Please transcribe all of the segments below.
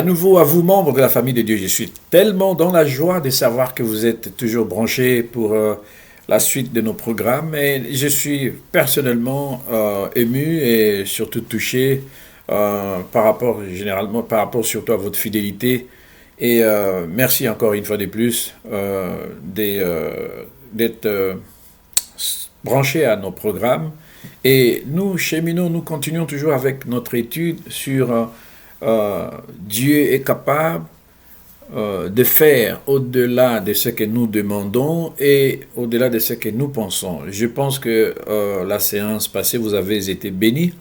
à nouveau à vous, membres de la famille de Dieu. Je suis tellement dans la joie de savoir que vous êtes toujours branchés pour la suite de nos programmes. Et je suis personnellement ému et surtout touché généralement par rapport surtout à votre fidélité. Et merci encore une fois de plus d'être branchés à nos programmes. Et nous, cheminons, nous continuons toujours avec notre étude sur Dieu est capable de faire au-delà de ce que nous demandons et au-delà de ce que nous pensons. Je pense que la séance passée, vous avez été bénis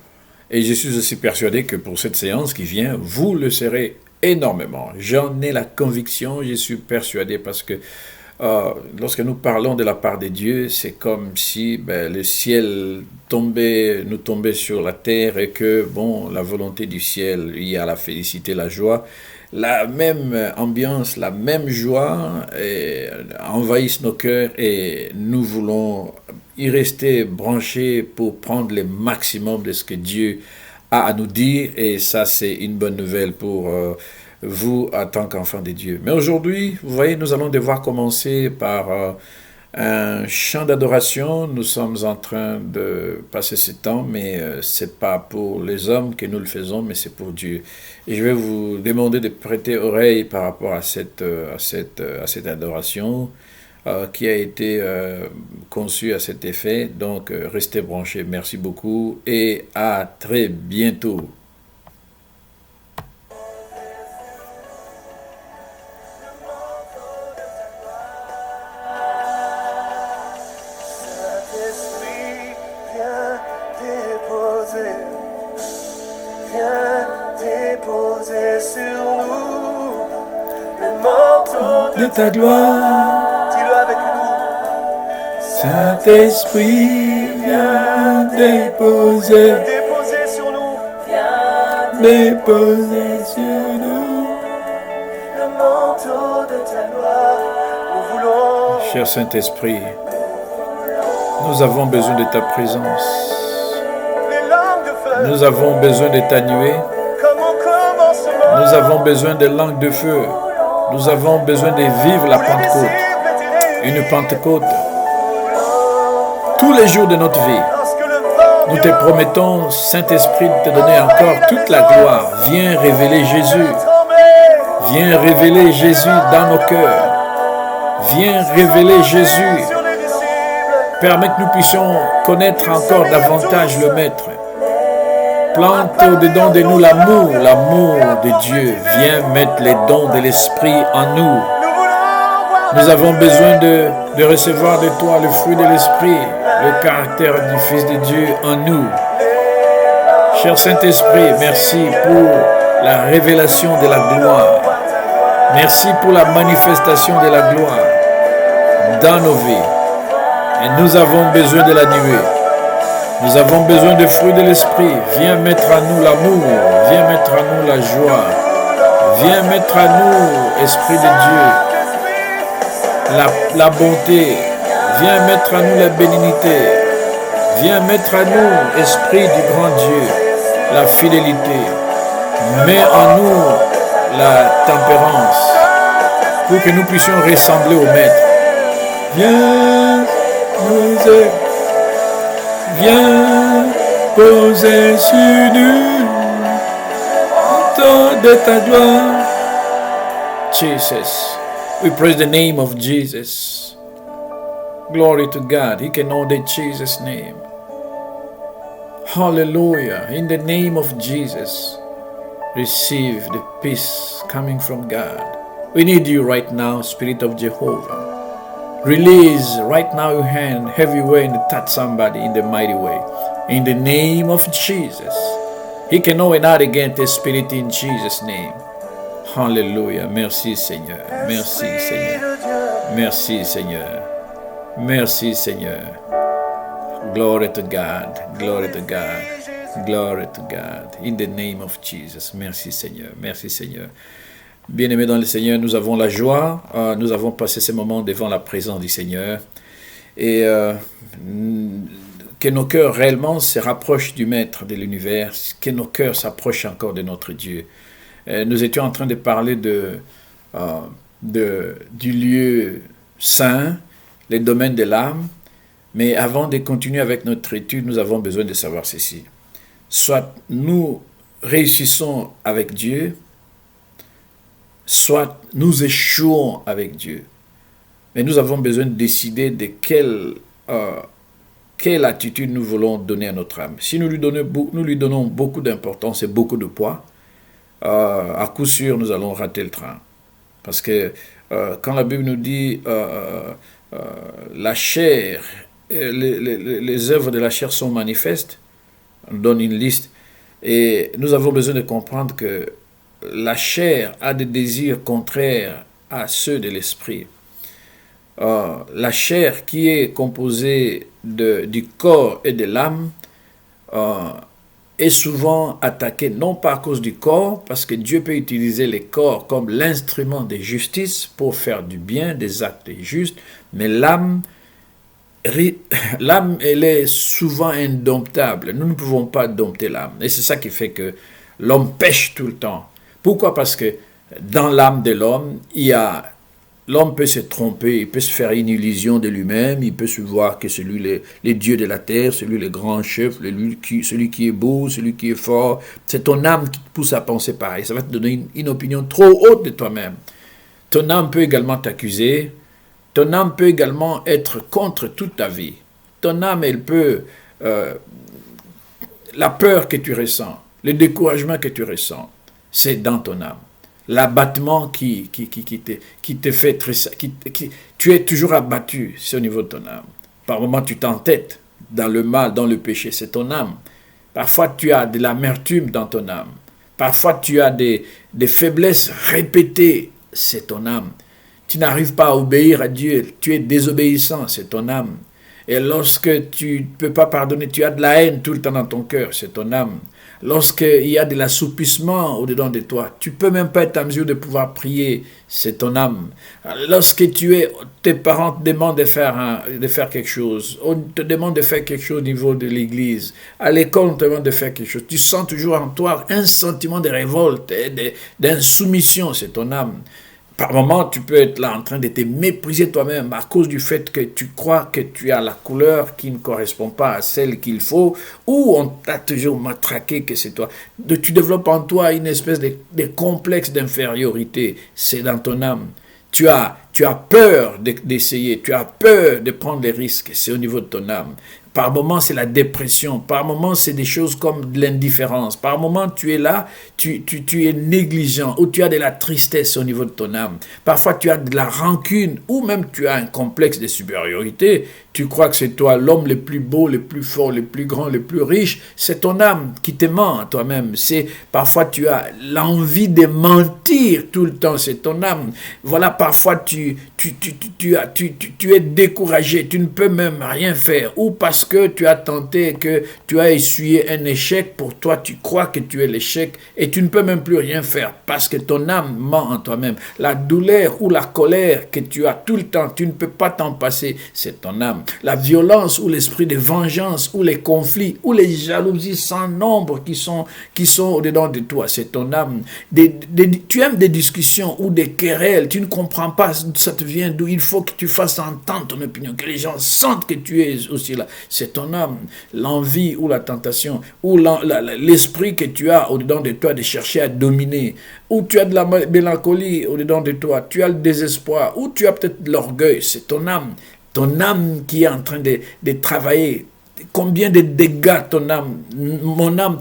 et je suis aussi persuadé que pour cette séance qui vient, vous le serez énormément. J'en ai la conviction, je suis persuadé parce que lorsque nous parlons de la part de Dieu, c'est comme si le ciel nous tombait sur la terre et que, la volonté du ciel, il y a la félicité, la joie. La même ambiance, la même joie envahissent nos cœurs et nous voulons y rester branchés pour prendre le maximum de ce que Dieu a à nous dire. Et ça, c'est une bonne nouvelle pour vous en tant qu'enfants de Dieu. Mais aujourd'hui, vous voyez, nous allons devoir commencer par un chant d'adoration. Nous sommes en train de passer ce temps, mais ce n'est pas pour les hommes que nous le faisons, mais c'est pour Dieu. Et je vais vous demander de prêter oreille par rapport à cette adoration qui a été conçue à cet effet. Donc, restez branchés. Merci beaucoup et à très bientôt. De ta gloire, dis-le avec nous. Saint-Esprit, viens déposer sur nous, déposer sur nous le manteau de ta gloire. Nous voulons, cher Saint-Esprit, nous avons besoin de ta présence. Nous avons besoin de ta nuée. Nous avons besoin de langues de feu. Nous avons besoin de vivre la Pentecôte. Une Pentecôte tous les jours de notre vie. Nous te promettons, Saint-Esprit, de te donner encore toute la gloire. Viens révéler Jésus. Viens révéler Jésus dans nos cœurs. Viens révéler Jésus. Permets que nous puissions connaître encore davantage le Maître. Plante au-dedans de nous l'amour de Dieu. Viens mettre les dons de l'Esprit en nous. Nous avons besoin de recevoir de toi le fruit de l'Esprit, le caractère du Fils de Dieu en nous. Cher Saint-Esprit, merci pour la révélation de la gloire. Merci pour la manifestation de la gloire dans nos vies. Et nous avons besoin de la nuée. Nous avons besoin de fruits de l'Esprit. Viens mettre à nous l'amour. Viens mettre à nous la joie. Viens mettre à nous, Esprit de Dieu, la bonté. Viens mettre à nous la bénignité. Viens mettre à nous, Esprit du grand Dieu, la fidélité. Mets en nous la tempérance pour que nous puissions ressembler au Maître. Viens nous aider. Viens poser sur nous ton de ta gloire. Jesus, we praise the name of Jesus. Glory to God. He can only Jesus' name. Hallelujah. In the name of Jesus, receive the peace coming from God. We need you right now, Spirit of Jehovah. Release right now your hand everywhere and touch somebody in the mighty way. In the name of Jesus. He can know and not again the Spirit in Jesus' name. Hallelujah. Merci Seigneur. Merci Seigneur. Merci Seigneur. Merci Seigneur. Glory to God. Glory to God. Glory to God. In the name of Jesus. Merci Seigneur. Merci Seigneur. Bien-aimés dans le Seigneur, nous avons la joie, nous avons passé ces moments devant la présence du Seigneur et que nos cœurs réellement se rapprochent du Maître de l'univers, que nos cœurs s'approchent encore de notre Dieu. Nous étions en train de parler du lieu saint, les domaines de l'âme. Mais avant de continuer avec notre étude, nous avons besoin de savoir ceci. Soit nous réussissons avec Dieu, soit nous échouons avec Dieu. Mais nous avons besoin de décider de quelle attitude nous voulons donner à notre âme. Si nous lui donnons beaucoup d'importance et beaucoup de poids, à coup sûr, nous allons rater le train. Parce que quand la Bible nous dit la chair, les œuvres de la chair sont manifestes, on donne une liste, et nous avons besoin de comprendre que la chair a des désirs contraires à ceux de l'esprit. La chair qui est composée du corps et de l'âme est souvent attaquée non pas à cause du corps, parce que Dieu peut utiliser les corps comme l'instrument de justice pour faire du bien, des actes justes, mais l'âme, elle est souvent indomptable. Nous ne pouvons pas dompter l'âme. Et c'est ça qui fait que l'homme pêche tout le temps. Pourquoi? Parce que dans l'âme de l'homme, l'homme peut se tromper, il peut se faire une illusion de lui-même, il peut se voir que c'est lui les dieux de la terre, c'est lui le grand chef, celui qui est beau, celui qui est fort. C'est ton âme qui te pousse à penser pareil. Ça va te donner une opinion trop haute de toi-même. Ton âme peut également t'accuser. Ton âme peut également être contre toute ta vie. Ton âme, elle peut... la peur que tu ressens, le découragement que tu ressens, c'est dans ton âme. L'abattement qui te fait très... tu es toujours abattu, c'est au niveau de ton âme. Par moments, tu t'entêtes dans le mal, dans le péché, c'est ton âme. Parfois, tu as de l'amertume dans ton âme. Parfois, tu as des faiblesses répétées, c'est ton âme. Tu n'arrives pas à obéir à Dieu, tu es désobéissant, c'est ton âme. Et lorsque tu ne peux pas pardonner, tu as de la haine tout le temps dans ton cœur, c'est ton âme. Lorsqu'il y a de l'assoupissement au-dedans de toi, tu ne peux même pas être en mesure de pouvoir prier, c'est ton âme. Lorsque tes parents te demandent de faire quelque chose, on te demande de faire quelque chose au niveau de l'église, à l'école on te demande de faire quelque chose, tu sens toujours en toi un sentiment de révolte, d'insoumission, c'est ton âme. Par moments, tu peux être là en train de te mépriser toi-même à cause du fait que tu crois que tu as la couleur qui ne correspond pas à celle qu'il faut, ou on t'a toujours matraqué que c'est toi. Tu développes en toi une espèce de complexe d'infériorité. C'est dans ton âme. Tu as peur d'essayer, tu as peur de prendre des risques. C'est au niveau de ton âme. Par moments, c'est la dépression. Par moments, c'est des choses comme de l'indifférence. Par moments, tu es là, tu es négligent ou tu as de la tristesse au niveau de ton âme. Parfois, tu as de la rancune ou même tu as un complexe de supériorité. Tu crois que c'est toi l'homme le plus beau, le plus fort, le plus grand, le plus riche. C'est ton âme qui te ment à toi-même. Parfois, tu as l'envie de mentir tout le temps. C'est ton âme. Voilà, parfois, tu es découragé. Tu ne peux même rien faire. Ou parce que tu as tenté, que tu as essuyé un échec, pour toi, tu crois que tu es l'échec et tu ne peux même plus rien faire parce que ton âme ment en toi-même. La douleur ou la colère que tu as tout le temps, tu ne peux pas t'en passer, c'est ton âme. La violence ou l'esprit de vengeance ou les conflits ou les jalousies sans nombre qui sont au-dedans de toi, c'est ton âme. Tu aimes des discussions ou des querelles, tu ne comprends pas, ça te vient d'où, il faut que tu fasses entendre ton opinion, que les gens sentent que tu es aussi là. C'est ton âme, l'envie ou la tentation, ou l'esprit que tu as au-dedans de toi de chercher à dominer, ou tu as de la mélancolie au-dedans de toi, tu as le désespoir, ou tu as peut-être de l'orgueil, c'est ton âme qui est en train de travailler. Combien de dégâts ton âme,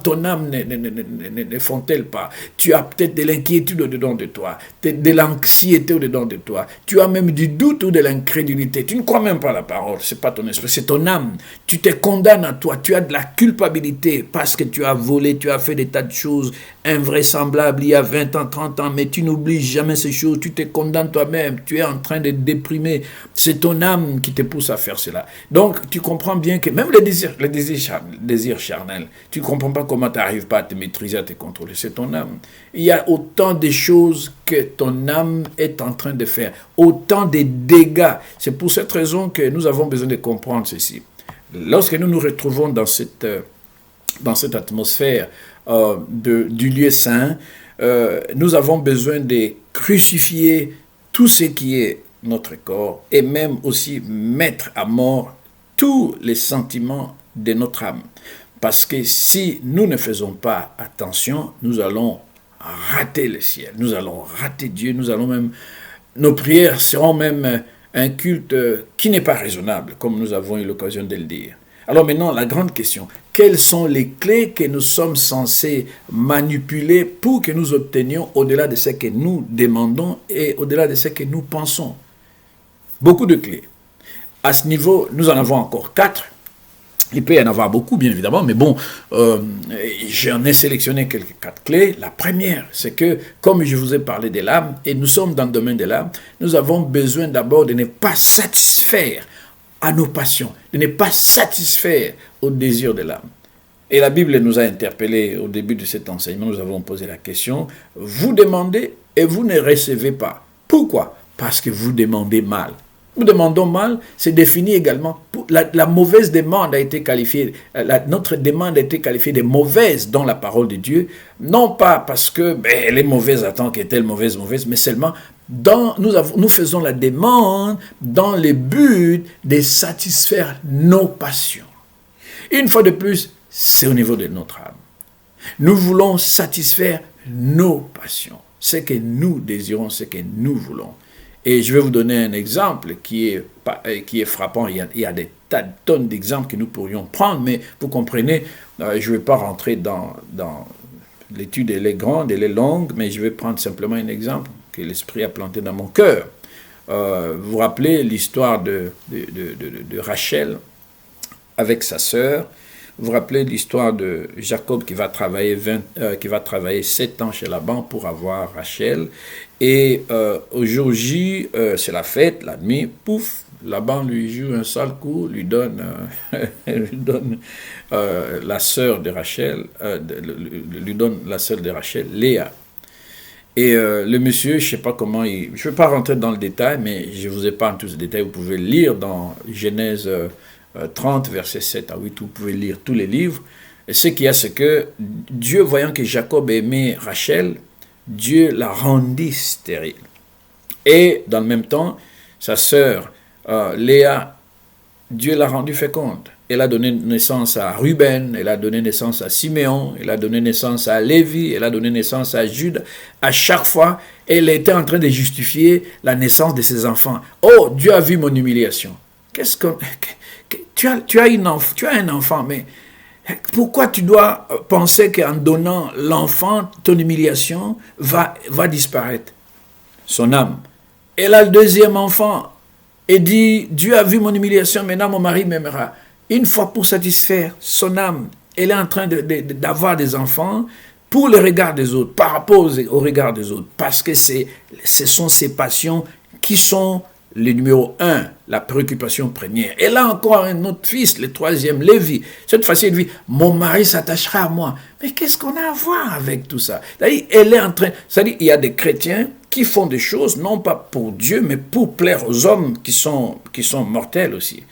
ton âme ne font-elles pas? Tu as peut-être de l'inquiétude au-dedans de toi, de l'anxiété au-dedans de toi. Tu as même du doute ou de l'incrédulité. Tu ne crois même pas à la parole. C'est pas ton esprit, c'est ton âme. Tu te condamnes à toi. Tu as de la culpabilité parce que tu as volé, tu as fait des tas de choses invraisemblables il y a 20 ans, 30 ans, mais tu n'oublies jamais ces choses. Tu te condamnes toi-même. Tu es en train de déprimer. C'est ton âme qui te pousse à faire cela. Donc, tu comprends bien que même les désirs charnels, tu ne comprends pas comment tu n'arrives pas à te maîtriser, à te contrôler. C'est ton âme. Il y a autant de choses que ton âme est en train de faire, autant de dégâts. C'est pour cette raison que nous avons besoin de comprendre ceci. Lorsque nous nous retrouvons dans cette atmosphère du lieu saint, nous avons besoin de crucifier tout ce qui est notre corps et même aussi mettre à mort tous les sentiments de notre âme. Parce que si nous ne faisons pas attention, nous allons rater le ciel, nous allons rater Dieu, nos prières seront même un culte qui n'est pas raisonnable, comme nous avons eu l'occasion de le dire. Alors maintenant, la grande question, quelles sont les clés que nous sommes censés manipuler pour que nous obtenions au-delà de ce que nous demandons et au-delà de ce que nous pensons? Beaucoup de clés. À ce niveau, nous en avons encore 4. Il peut y en avoir beaucoup, bien évidemment, mais bon, j'en ai sélectionné quelques 4 clés. La première, c'est que, comme je vous ai parlé de l'âme, et nous sommes dans le domaine de l'âme, nous avons besoin d'abord de ne pas satisfaire à nos passions, de ne pas satisfaire aux désirs de l'âme. Et la Bible nous a interpellés au début de cet enseignement, nous avons posé la question, vous demandez et vous ne recevez pas. Pourquoi? Parce que vous demandez mal. Nous demandons mal, c'est défini également. La mauvaise demande a été qualifiée, notre demande a été qualifiée de mauvaise dans la parole de Dieu, non pas parce que elle est mauvaise, attends qu'elle est telle mauvaise, mais seulement nous faisons la demande dans le but de satisfaire nos passions. Une fois de plus, c'est au niveau de notre âme. Nous voulons satisfaire nos passions, ce que nous désirons, ce que nous voulons. Et je vais vous donner un exemple qui est frappant. Il y a des tas de tonnes d'exemples que nous pourrions prendre, mais vous comprenez, je ne vais pas rentrer dans l'étude, elle est grande, elle est longue, mais je vais prendre simplement un exemple que l'Esprit a planté dans mon cœur. Vous vous rappelez l'histoire de Rachel avec sa sœur. Vous vous rappelez l'histoire de Jacob qui va travailler 7 ans chez Laban pour avoir Rachel. Et au jour J, c'est la fête, la nuit, pouf, Laban lui joue un sale coup, lui donne la sœur de Rachel, Léa. Et le monsieur, je ne sais pas comment je ne vais pas rentrer dans le détail, mais je vous épargne tous les détails, vous pouvez le lire dans Genèse 30, versets 7 à 8, vous pouvez lire tous les livres. Et ce qu'il y a, c'est que Dieu, voyant que Jacob aimait Rachel, Dieu l'a rendit stérile. Et dans le même temps, sa sœur Léa, Dieu l'a rendue féconde. Elle a donné naissance à Ruben, elle a donné naissance à Siméon, elle a donné naissance à Lévi, elle a donné naissance à Jude. À chaque fois, elle était en train de justifier la naissance de ses enfants. Oh, Dieu a vu mon humiliation. Tu as un enfant, mais pourquoi tu dois penser qu'en donnant l'enfant, ton humiliation va disparaître? Son âme. Elle a le deuxième enfant et dit, Dieu a vu mon humiliation, maintenant mon mari m'aimera. Une fois pour satisfaire son âme, elle est en train d'avoir des enfants pour le regard des autres, par rapport au regard des autres, parce que ce sont ses passions qui sont le numéro 1, la préoccupation première. Elle a encore un autre fils, le 3e, Lévi. Cette fois-ci, elle dit, mon mari s'attachera à moi. Mais qu'est-ce qu'on a à voir avec tout ça? C'est-à-dire, elle est en train... C'est-à-dire, il y a des chrétiens qui font des choses, non pas pour Dieu, mais pour plaire aux hommes qui sont mortels aussi.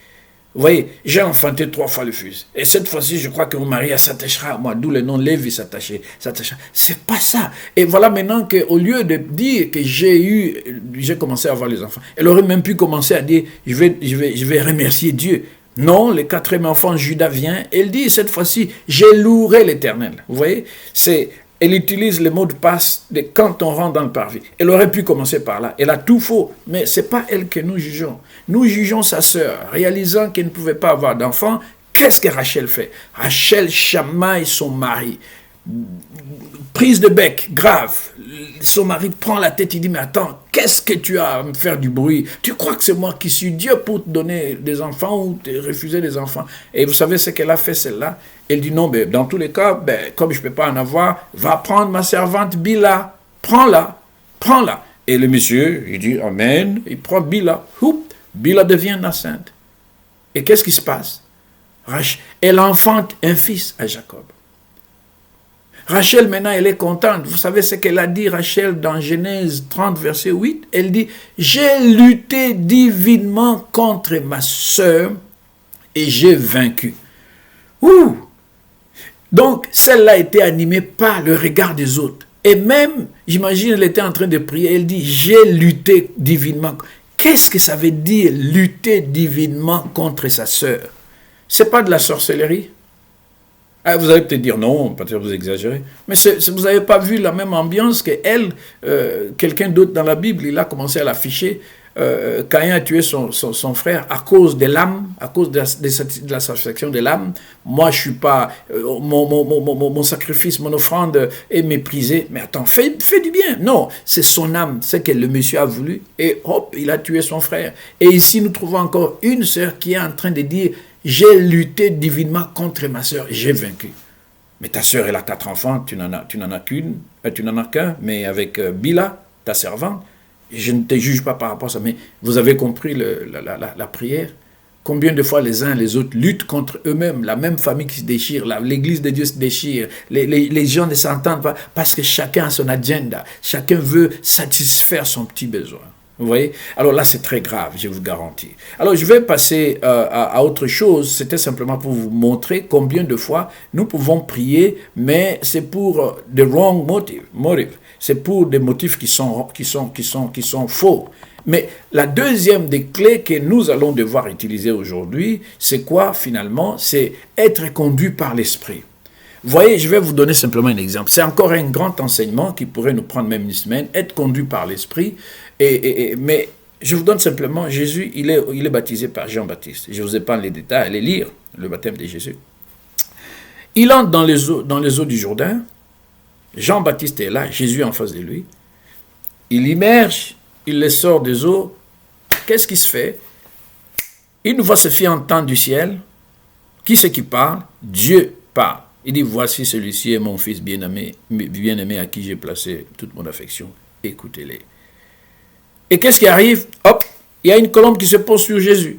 Vous voyez, j'ai enfanté 3 fois le fils. Et cette fois-ci, je crois que mon mari s'attachera à moi. D'où le nom Lévi s'attachera. C'est pas ça. Et voilà maintenant qu'au lieu de dire que j'ai commencé à avoir les enfants, elle aurait même pu commencer à dire, je vais remercier Dieu. Non, le 4e enfant, Judas vient. Elle dit, cette fois-ci, j'ai loué l'Éternel. Vous voyez, elle utilise le mot de passe de quand on rentre dans le parvis. Elle aurait pu commencer par là. Elle a tout faux, mais ce n'est pas elle que nous jugeons. Nous jugeons sa sœur, réalisant qu'elle ne pouvait pas avoir d'enfant. Qu'est-ce que Rachel fait? Rachel chamaille son mari. Prise de bec, grave. Son mari prend la tête, il dit, mais attends, qu'est-ce que tu as à me faire du bruit? Tu crois que c'est moi qui suis Dieu pour te donner des enfants ou te refuser des enfants? Et vous savez ce qu'elle a fait, celle-là? Elle dit, non, mais dans tous les cas, comme je ne peux pas en avoir, va prendre ma servante Bila. Prends-la. Et le monsieur, il dit, amen, il prend Bila. Bila devient enceinte. Et qu'est-ce qui se passe? Elle enfante un fils à Jacob. Rachel, maintenant, elle est contente. Vous savez ce qu'elle a dit, Rachel, dans Genèse 30, verset 8? Elle dit, j'ai lutté divinement contre ma sœur et j'ai vaincu. Donc, celle-là était animée par le regard des autres. Et même, j'imagine, elle était en train de prier, elle dit, j'ai lutté divinement. Qu'est-ce que ça veut dire, lutter divinement contre sa sœur? C'est pas de la sorcellerie? Ah, vous allez peut-être dire non, peut-être vous exagérez, mais vous n'avez pas vu la même ambiance que elle, quelqu'un d'autre dans la Bible, il a commencé à l'afficher. Caïn a tué son frère à cause de l'âme, à cause de la satisfaction de l'âme. Moi, je suis pas, mon sacrifice, mon offrande est méprisé. Mais attends, fais du bien. Non, c'est son âme, c'est que le monsieur a voulu, et hop, il a tué son frère. Et ici, nous trouvons encore une sœur qui est en train de dire, j'ai lutté divinement contre ma sœur, j'ai vaincu. Mais ta sœur, elle a 4 enfants, tu n'en as qu'un, mais avec Bila, ta servante, je ne te juge pas par rapport à ça, mais vous avez compris la prière? Combien de fois les uns et les autres luttent contre eux-mêmes, la même famille qui se déchire, l'église de Dieu se déchire, les gens ne s'entendent pas parce que chacun a son agenda, chacun veut satisfaire son petit besoin. Vous voyez? Alors là, c'est très grave, je vous garantis. Alors, je vais passer à autre chose. C'était simplement pour vous montrer combien de fois nous pouvons prier, mais c'est pour the wrong motive. C'est pour des motifs qui sont faux. Mais la deuxième des clés que nous allons devoir utiliser aujourd'hui, c'est quoi finalement? C'est être conduit par l'Esprit. Vous voyez, je vais vous donner simplement un exemple. C'est encore un grand enseignement qui pourrait nous prendre même une semaine, être conduit par l'Esprit. Mais je vous donne simplement, Jésus, il est baptisé par Jean-Baptiste. Je vous épargne les détails, allez lire le baptême de Jésus. Il entre dans les eaux du Jourdain. Jean-Baptiste est là, Jésus est en face de lui. Il immerge, il les sort des eaux. Qu'est-ce qui se fait? Une voix se fit entendre du ciel. Qui c'est qui parle? Dieu parle. Il dit, voici celui-ci est mon fils bien-aimé à qui j'ai placé toute mon affection. Écoutez-les. Et qu'est-ce qui arrive? Hop, il y a une colombe qui se pose sur Jésus.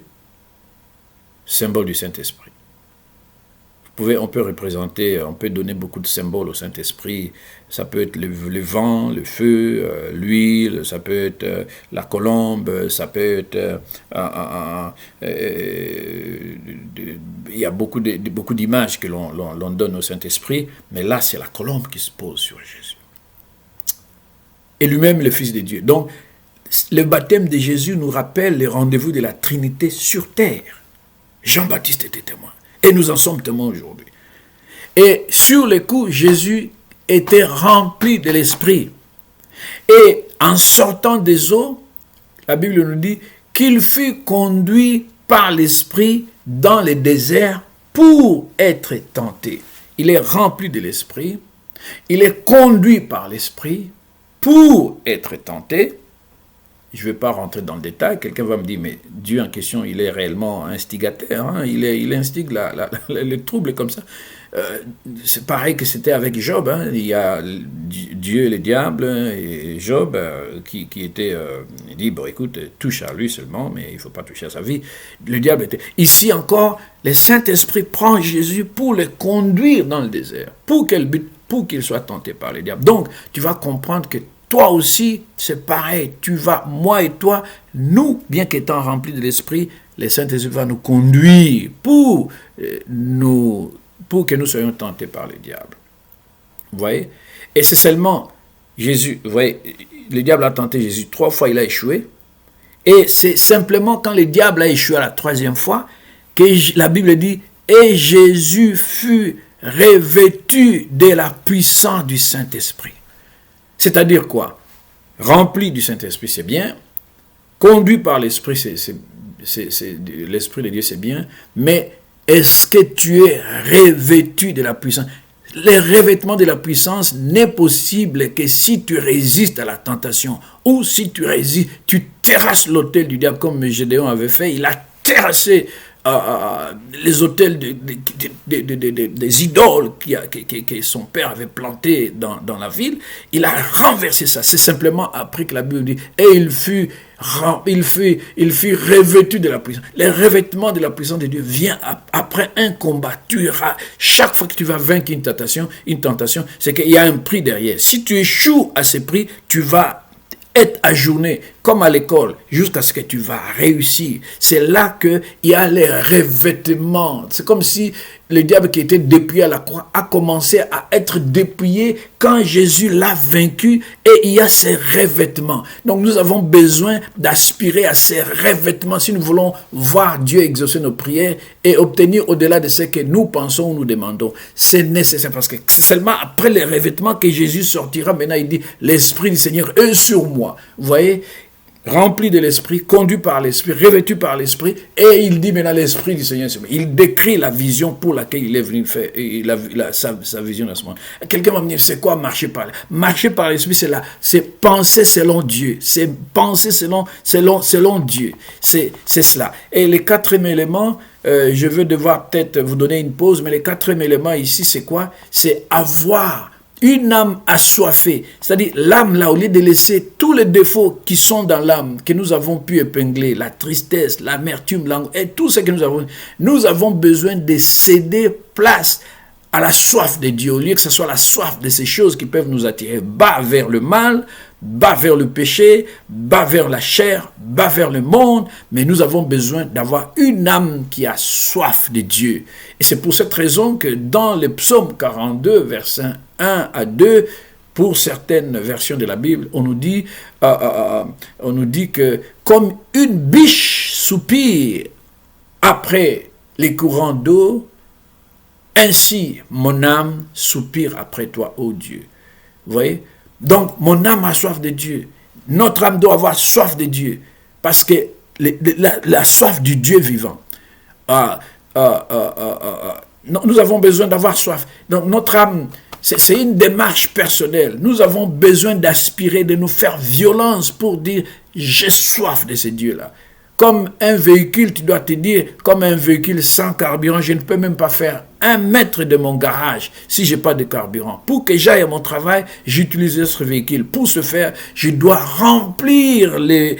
Symbole du Saint-Esprit. On peut représenter, on peut donner beaucoup de symboles au Saint-Esprit. Ça peut être le vent, le feu, l'huile, ça peut être la colombe, ça peut être... il y a beaucoup d'images que l'on donne au Saint-Esprit, mais là, c'est la colombe qui se pose sur Jésus. Et lui-même, le Fils de Dieu. Donc, le baptême de Jésus nous rappelle les rendez-vous de la Trinité sur terre. Jean-Baptiste était témoin. Et nous en sommes témoins aujourd'hui. Et sur le coup, Jésus était rempli de l'Esprit. Et en sortant des eaux, la Bible nous dit qu'il fut conduit par l'Esprit dans le désert pour être tenté. Il est rempli de l'Esprit. Il est conduit par l'Esprit pour être tenté. Je ne vais pas rentrer dans le détail. Quelqu'un va me dire, mais Dieu en question, il est réellement instigateur. Hein? Il instigue les troubles comme ça. C'est pareil que c'était avec Job. Hein? Il y a Dieu et le diable et Job qui était... il dit, bon écoute, touche à lui seulement, mais il ne faut pas toucher à sa vie. Le diable était... Ici encore, le Saint-Esprit prend Jésus pour le conduire dans le désert. Pour quel but? Pour qu'il soit tenté par le diable. Donc, tu vas comprendre que toi aussi, c'est pareil. Tu vas, moi et toi, nous, bien qu'étant remplis de l'Esprit, le Saint-Esprit va nous conduire pour que nous soyons tentés par le diable. Vous voyez? Et c'est seulement Jésus, vous voyez, le diable a tenté Jésus 3 fois, il a échoué. Et c'est simplement quand le diable a échoué à la 3e fois que la Bible dit « Et Jésus fut revêtu de la puissance du Saint-Esprit ». C'est-à-dire quoi? Rempli du Saint-Esprit, c'est bien. Conduit par l'Esprit, l'Esprit de Dieu, c'est bien. Mais est-ce que tu es revêtu de la puissance? Le revêtement de la puissance n'est possible que si tu résistes à la tentation. Ou si tu résistes, tu terrasses l'autel du diable comme Gédéon avait fait. Il a terrassé les autels des idoles que son père avait plantées dans la ville. Il a renversé ça. C'est simplement après que la Bible dit « Et il fut revêtu de la puissance ». Le revêtement de la puissance de Dieu vient après un combat. Chaque fois que tu vas vaincre une tentation, c'est qu'il y a un prix derrière. Si tu échoues à ce prix, tu vas être ajourné, comme à l'école, jusqu'à ce que tu vas réussir. C'est là qu'il y a les revêtements. C'est comme si le diable qui était dépouillé à la croix a commencé à être dépouillé quand Jésus l'a vaincu et il y a ces revêtements. Donc nous avons besoin d'aspirer à ces revêtements si nous voulons voir Dieu exaucer nos prières et obtenir au-delà de ce que nous pensons ou nous demandons. C'est nécessaire parce que c'est seulement après les revêtements que Jésus sortira. Maintenant il dit l'Esprit du Seigneur est sur moi. Vous voyez, rempli de l'Esprit, conduit par l'Esprit, revêtu par l'Esprit, et il dit maintenant l'Esprit du Seigneur. Il décrit la vision pour laquelle il est venu faire sa vision à ce moment. Quelqu'un va me dire, c'est quoi marcher par l'Esprit? Marcher par l'Esprit, c'est penser selon Dieu, c'est penser selon Dieu, c'est cela. Et le quatrième élément, je vais devoir peut-être vous donner une pause, mais le quatrième élément ici, c'est quoi? C'est avoir une âme assoiffée, c'est-à-dire l'âme là, au lieu de laisser tous les défauts qui sont dans l'âme, que nous avons pu épingler, la tristesse, l'amertume, l'angoisse, et tout ce que nous avons besoin de céder place à la soif de Dieu, au lieu que ce soit la soif de ces choses qui peuvent nous attirer bas vers le mal, bas vers le péché, bas vers la chair, bas vers le monde, mais nous avons besoin d'avoir une âme qui a soif de Dieu. Et c'est pour cette raison que dans le psaume 42, versets 1 à 2, pour certaines versions de la Bible, on nous dit que comme une biche soupire après les courants d'eau, ainsi mon âme soupire après toi, ô Dieu. Vous voyez? Donc, mon âme a soif de Dieu. Notre âme doit avoir soif de Dieu. Parce que la soif du Dieu vivant. Nous avons besoin d'avoir soif. Donc, notre âme, c'est une démarche personnelle. Nous avons besoin d'aspirer, de nous faire violence pour dire, j'ai soif de ce Dieu-là. Comme un véhicule, tu dois te dire, comme un véhicule sans carburant, je ne peux même pas faire 1 mètre de mon garage si je n'ai pas de carburant. Pour que j'aille à mon travail, j'utilise ce véhicule. Pour ce faire, je dois remplir les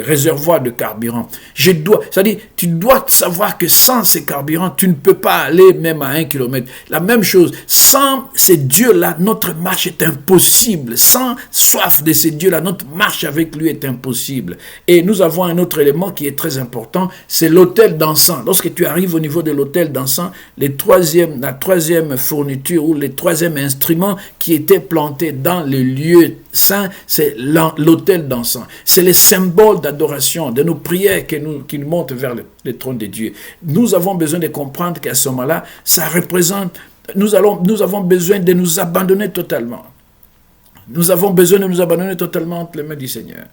réservoirs de carburant. C'est-à-dire, tu dois savoir que sans ces carburants, tu ne peux pas aller même à 1 kilomètre. La même chose, sans ces dieux-là, notre marche est impossible. Sans soif de ces dieux-là, notre marche avec lui est impossible. Et nous avons un autre élément qui est très important, c'est l'autel d'encens. Lorsque tu arrives au niveau de l'autel d'encens, la troisième fourniture ou le troisième instrument qui était planté dans le lieu saint, c'est l'autel d'encens. C'est le symbole d'adoration, de nos prières qui nous montent vers le trône de Dieu. Nous avons besoin de comprendre qu'à ce moment-là, ça représente, nous avons besoin de nous abandonner totalement. Nous avons besoin de nous abandonner totalement entre les mains du Seigneur.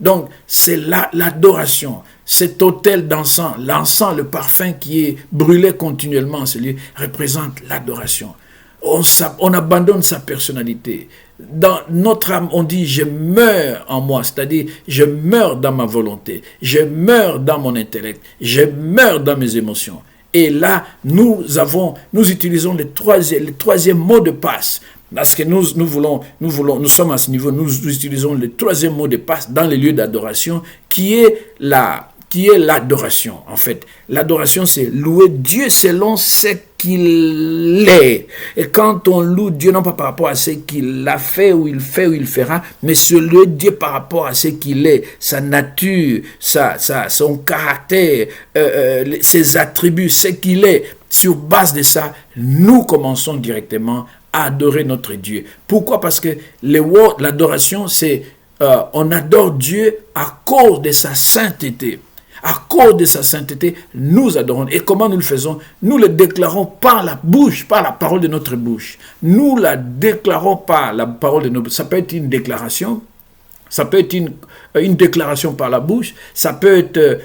Donc, c'est l'adoration, cet autel d'encens, l'encens, le parfum qui est brûlé continuellement, celui représente l'adoration. On abandonne sa personnalité. Dans notre âme, on dit « je meurs en moi », c'est-à-dire « je meurs dans ma volonté, je meurs dans mon intellect, je meurs dans mes émotions ». Et là, nous utilisons le troisième mot de passe. Parce que nous sommes à ce niveau, nous utilisons le troisième mot de passe dans les lieux d'adoration, qui est l'adoration, en fait. L'adoration, c'est louer Dieu selon ce qu'il est. Et quand on loue Dieu, non pas par rapport à ce qu'il a fait ou il fera, mais se louer Dieu par rapport à ce qu'il est, sa nature, son caractère, ses attributs, ce qu'il est. Sur base de ça, nous commençons directement à adorer notre Dieu. Pourquoi? Parce que l'adoration, c'est on adore Dieu à cause de sa sainteté. À cause de sa sainteté, nous adorons. Et comment nous le faisons? Nous le déclarons par la bouche, par la parole de notre bouche. Nous la déclarons par la parole de notre bouche. Ça peut être une déclaration, ça peut être une déclaration par la bouche, ça peut être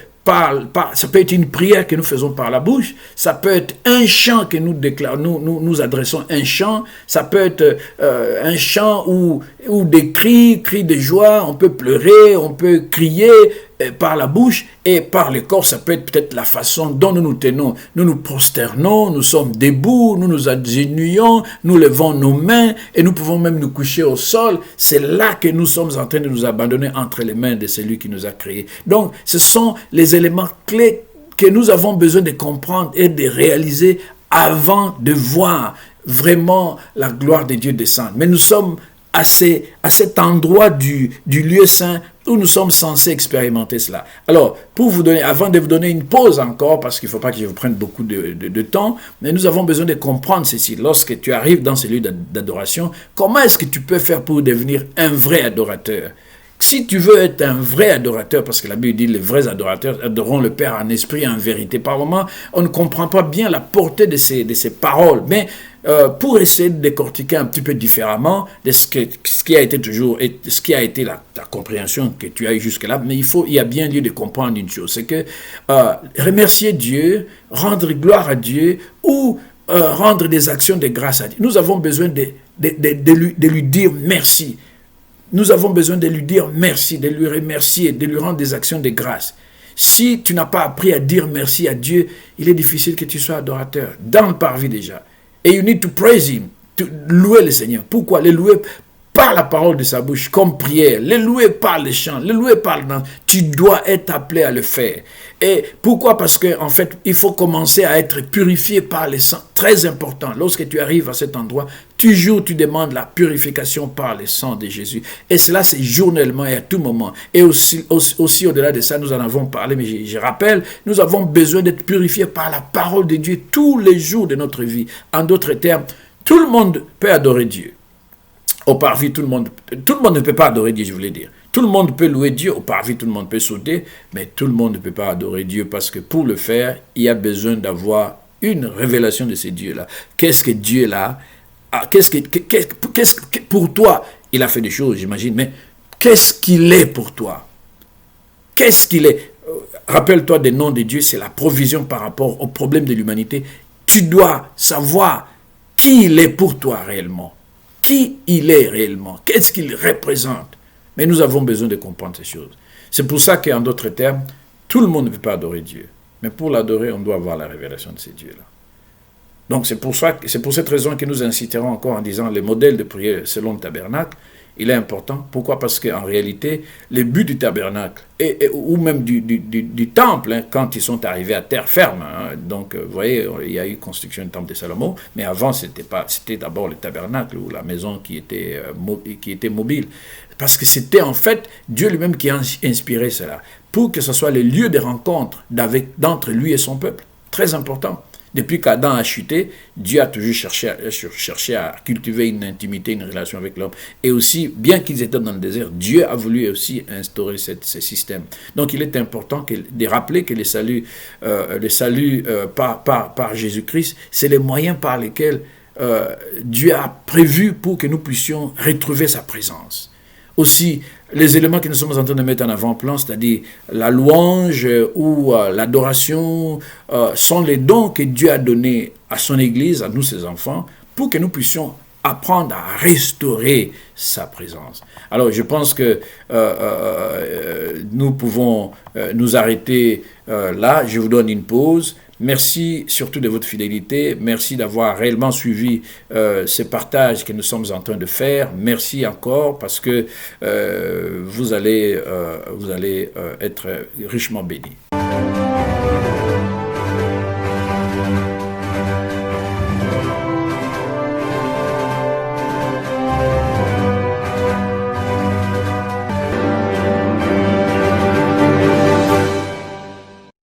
ça peut être une prière que nous faisons par la bouche, ça peut être un chant que nous adressons un chant, ça peut être un chant ou des cris de joie, on peut pleurer, on peut crier par la bouche et par le corps, ça peut être peut-être la façon dont nous nous tenons, nous nous prosternons, nous sommes debout, nous nous agenouillons, nous levons nos mains et nous pouvons même nous coucher au sol. C'est là que nous sommes en train de nous abandonner entre les mains de celui qui nous a créés. Donc, ce sont les éléments clés que nous avons besoin de comprendre et de réaliser avant de voir vraiment la gloire de Dieu descendre. Mais nous sommes à cet endroit du lieu saint où nous sommes censés expérimenter cela. Alors, pour vous donner, avant de vous donner une pause encore, parce qu'il ne faut pas que je vous prenne beaucoup de temps, mais nous avons besoin de comprendre ceci. Lorsque tu arrives dans ces lieux d'adoration, comment est-ce que tu peux faire pour devenir un vrai adorateur? Si tu veux être un vrai adorateur, parce que la Bible dit les vrais adorateurs adoreront le Père en esprit et en vérité. Par moments, on ne comprend pas bien la portée de ces paroles, mais pour essayer de décortiquer un petit peu différemment de ce qui a été toujours, et ce qui a été la compréhension que tu as eue jusque-là, mais il y a bien lieu de comprendre une chose, c'est que remercier Dieu, rendre gloire à Dieu ou rendre des actions de grâce à Dieu, nous avons besoin de lui dire merci. Nous avons besoin de lui dire merci, de lui remercier, de lui rendre des actions de grâce. Si tu n'as pas appris à dire merci à Dieu, il est difficile que tu sois adorateur, dans le parvis déjà. Et you need to praise him, louer le Seigneur. Pourquoi? Le louer par la parole de sa bouche, comme prière, le louer par les chants, le louer par le danse. Tu dois être appelé à le faire. Et pourquoi? Parce qu'en fait, il faut commencer à être purifié par les sang. Très important. Lorsque tu arrives à cet endroit, toujours tu demandes la purification par le sang de Jésus. Et cela, c'est journellement et à tout moment. Et aussi au-delà de ça, nous en avons parlé, mais je rappelle, nous avons besoin d'être purifiés par la parole de Dieu tous les jours de notre vie. En d'autres termes, tout le monde peut adorer Dieu. Au parvis, tout le monde ne peut pas adorer Dieu, je voulais dire. Tout le monde peut louer Dieu, au parvis, tout le monde peut sauter, mais tout le monde ne peut pas adorer Dieu parce que pour le faire, il y a besoin d'avoir une révélation de ce Dieu-là. Qu'est-ce que Dieu là? Pour toi, il a fait des choses, j'imagine, mais qu'est-ce qu'il est pour toi? Qu'est-ce qu'il est? Rappelle-toi des noms de Dieu, c'est la provision par rapport aux problèmes de l'humanité. Tu dois savoir qui il est pour toi réellement. Qui il est réellement, qu'est-ce qu'il représente. Mais nous avons besoin de comprendre ces choses. C'est pour ça qu'en d'autres termes, tout le monde ne peut pas adorer Dieu. Mais pour l'adorer, on doit avoir la révélation de ces dieux-là. Donc c'est pour cette raison que nous inciterons encore en disant le modèle de prière selon le tabernacle, il est important. Pourquoi? Parce qu'en réalité, le but du tabernacle, ou même du temple, hein, quand ils sont arrivés à terre ferme, hein, donc vous voyez, il y a eu construction du temple de Salomon, mais avant c'était d'abord le tabernacle, ou la maison qui était mobile. Parce que c'était en fait Dieu lui-même qui a inspiré cela, pour que ce soit le lieu de rencontre d'entre lui et son peuple. Très important. Depuis qu'Adam a chuté, Dieu a toujours cherché à cultiver une intimité, une relation avec l'homme. Et aussi, bien qu'ils étaient dans le désert, Dieu a voulu aussi instaurer ce système. Donc il est important de rappeler que le salut par Jésus-Christ, c'est les moyens par lesquels Dieu a prévu pour que nous puissions retrouver sa présence. Aussi, les éléments que nous sommes en train de mettre en avant-plan, c'est-à-dire la louange ou l'adoration, sont les dons que Dieu a donnés à son Église, à nous ses enfants, pour que nous puissions apprendre à restaurer sa présence. Alors je pense que nous pouvons nous arrêter là. Je vous donne une pause. Merci surtout de votre fidélité. Merci d'avoir réellement suivi ce partage que nous sommes en train de faire. Merci encore parce que vous allez être richement bénis.